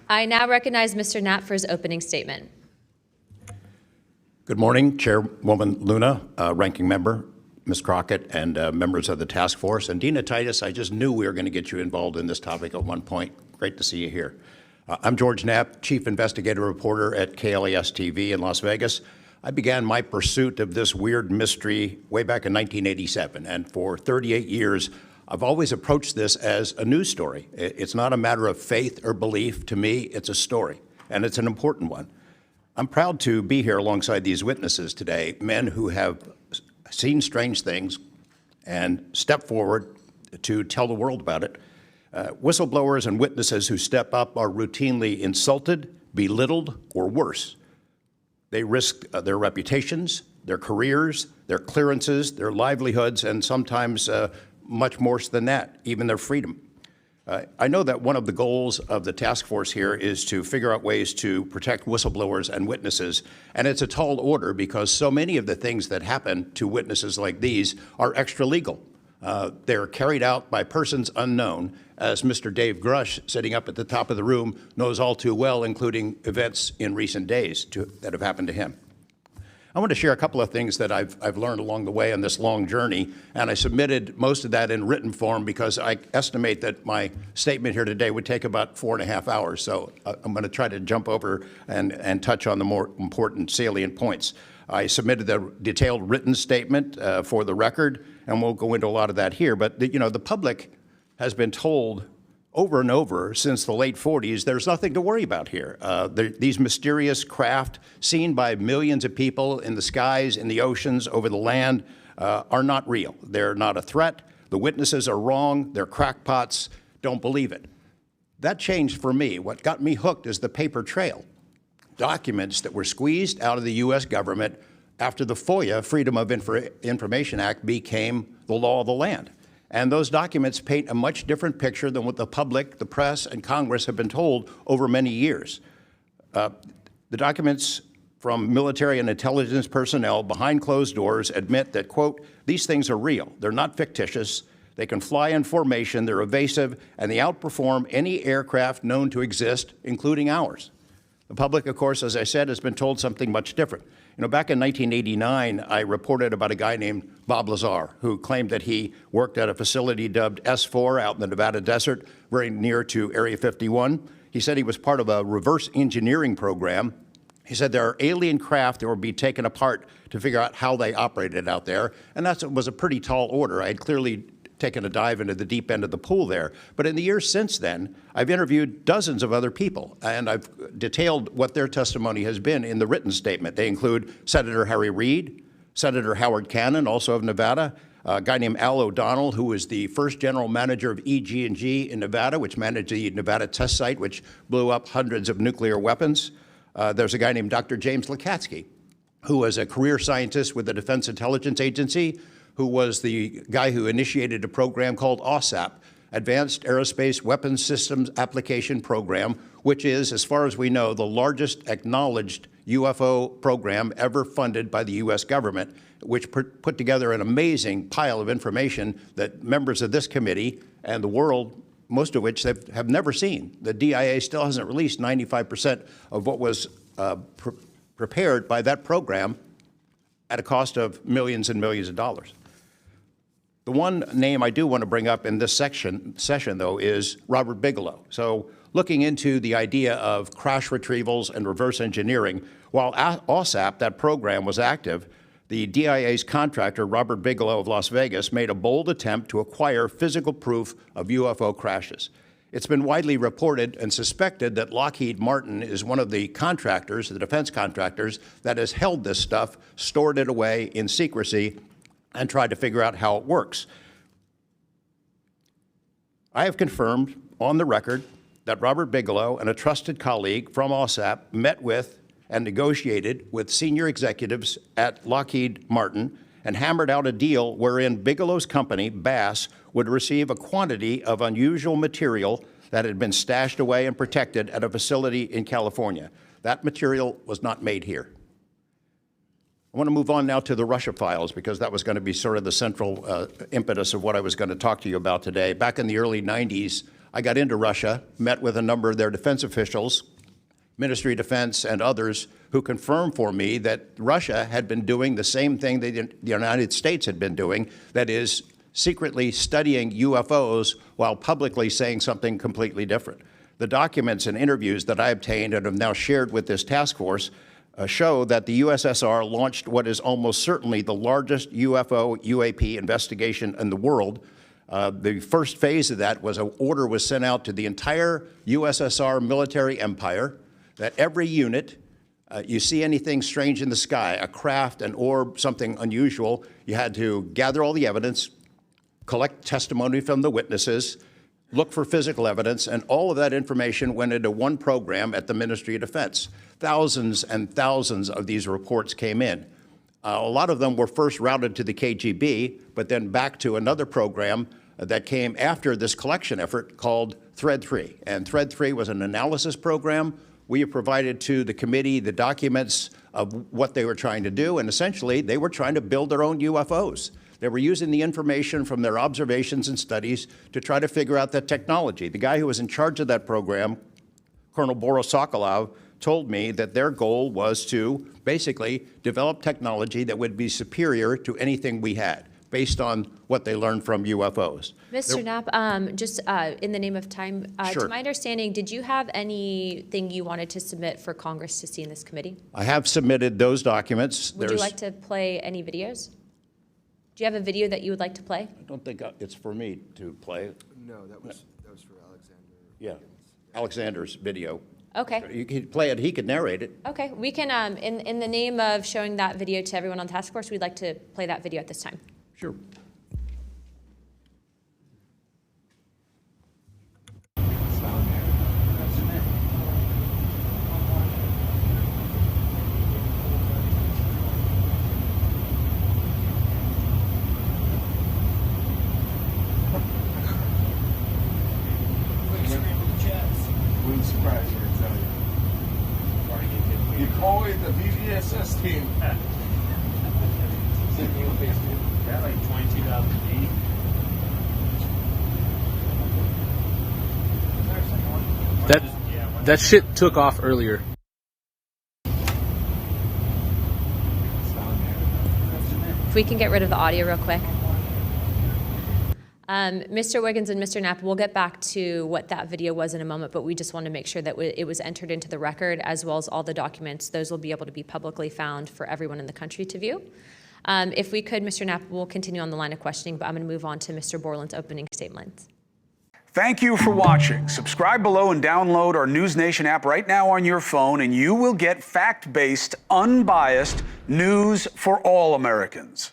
I now recognize Mr. Knapp for his opening statement. Good morning, Chairwoman Luna, Ranking Member, Ms. Crockett, and members of the task force. And Dina Titus, I just knew we were going to get you involved in this topic at one point. Great to see you here. I'm George Knapp, Chief Investigative Reporter at KLAS-TV in Las Vegas. I began my pursuit of this weird mystery way back in 1987, and for 38 years, I've always approached this as a news story. It's not a matter of faith or belief. To me, it's a story, and it's an important one. I'm proud to be here alongside these witnesses today, men who have seen strange things and stepped forward to tell the world about it. Whistleblowers and witnesses who step up are routinely insulted, belittled, or worse. They risk their reputations, their careers, their clearances, their livelihoods, and sometimes much more than that, even their freedom. I know that one of the goals of the task force here is to figure out ways to protect whistleblowers and witnesses, and it's a tall order because so many of the things that happen to witnesses like these are extra legal. They're carried out by persons unknown, as Mr. Dave Grush, sitting up at the top of the room, knows all too well, including events in recent days that have happened to him. I want to share a couple of things that I've learned along the way on this long journey, and I submitted most of that in written form because I estimate that my statement here today would take about 4.5 hours. So I'm going to try to jump over and touch on the more important salient points. I submitted a detailed written statement for the record, and we'll go into a lot of that here. But the public has been told over and over since the late 40s, there's nothing to worry about here. These mysterious craft seen by millions of people in the skies, in the oceans, over the land are not real. They're not a threat. The witnesses are wrong. They're crackpots. Don't believe it. That changed for me. What got me hooked is the paper trail. Documents that were squeezed out of the U.S. government after the FOIA, Freedom of Information Act, became the law of the land. And those documents paint a much different picture than what the public, the press, and Congress have been told over many years. The documents from military and intelligence personnel behind closed doors admit that, quote, these things are real. They're not fictitious. They can fly in formation. They're evasive, and they outperform any aircraft known to exist, including ours. The public, of course, as I said, has been told something much different. Back in 1989, I reported about a guy named Bob Lazar, who claimed that he worked at a facility dubbed U.S.S.R out in the Nevada desert, very near to Area 51. He said he was part of a reverse engineering program. He said there are alien craft that will be taken apart to figure out how they operated out there, and that was a pretty tall order. I had clearly taken a dive into the deep end of the pool there. But in the years since then, I've interviewed dozens of other people, and I've detailed what their testimony has been in the written statement. They include Senator Harry Reid, Senator Howard Cannon, also of Nevada, a guy named Al O'Donnell, who was the first general manager of EG&G in Nevada, which managed the Nevada test site, which blew up hundreds of nuclear weapons. There's a guy named Dr. James Lakatsky, who was a career scientist with the Defense Intelligence Agency, who was the guy who initiated a program called AAWSAP, Advanced Aerospace Weapons Systems Application Program, which is, as far as we know, the largest acknowledged UFO program ever funded by the U.S. government, which put together an amazing pile of information that members of this committee and the world, most of which they have never seen. The DIA still hasn't released 95% of what was prepared by that program at a cost of millions and millions of dollars. The one name I do want to bring up in this session, though, is Robert Bigelow. So looking into the idea of crash retrievals and reverse engineering, while AAWSAP, that program, was active, the DIA's contractor, Robert Bigelow of Las Vegas, made a bold attempt to acquire physical proof of UFO crashes. It's been widely reported and suspected that Lockheed Martin is one of the contractors, the defense contractors, that has held this stuff, stored it away in secrecy, and tried to figure out how it works. I have confirmed on the record that Robert Bigelow and a trusted colleague from AAWSAP met with and negotiated with senior executives at Lockheed Martin and hammered out a deal wherein Bigelow's company, Bass, would receive a quantity of unusual material that had been stashed away and protected at a facility in California. That material was not made here. I want to move on now to the Russia files, because that was going to be sort of the central impetus of what I was going to talk to you about today. Back in the early 90s, I got into Russia, met with a number of their defense officials, Ministry of Defense and others, who confirmed for me that Russia had been doing the same thing that the United States had been doing, that is, secretly studying UFOs while publicly saying something completely different. The documents and interviews that I obtained and have now shared with this task force show that the U.S.S.R. launched what is almost certainly the largest UFO UAP investigation in the world. The first phase of that was an order was sent out to the entire U.S.S.R. military empire that every unit, you see anything strange in the sky, a craft, an orb, something unusual, you had to gather all the evidence, collect testimony from the witnesses, look for physical evidence, and all of that information went into one program at the Ministry of Defense. Thousands and thousands of these reports came in. A lot of them were first routed to the KGB, but then back to another program that came after this collection effort called Thread 3. And Thread 3 was an analysis program. We have provided to the committee the documents of what they were trying to do, and essentially they were trying to build their own UFOs. They were using the information from their observations and studies to try to figure out the technology. The guy who was in charge of that program, Colonel Boris Sokolov, told me that their goal was to basically develop technology that would be superior to anything we had, based on what they learned from UFOs. Mr. Knapp, just in the name of time, Sure. to my understanding, did you have anything you wanted to submit for Congress to see in this committee? I have submitted those documents. Would you like to play any videos? Do you have a video that you would like to play? I don't think it's for me to play. No, that was for Alexander. Yeah, Alexander's video. Okay. You could play it, he could narrate it. Okay, we can, in the name of showing that video to everyone on the task force, we'd like to play that video at this time. Sure. Wouldn't surprise you, I tell you. You call it the VVSS team. Yeah, like 22,000 feet. That shit took off earlier. If we can get rid of the audio real quick. Mr. Wiggins and Mr. Knapp, we'll get back to what that video was in a moment, but we just want to make sure that it was entered into the record, as well as all the documents. Those will be able to be publicly found for everyone in the country to view. If we could, Mr. Knapp, we'll continue on the line of questioning, but I'm going to move on to Mr. Borland's opening statement. Thank you for watching. Subscribe below and download our NewsNation app right now on your phone, and you will get fact-based, unbiased news for all Americans.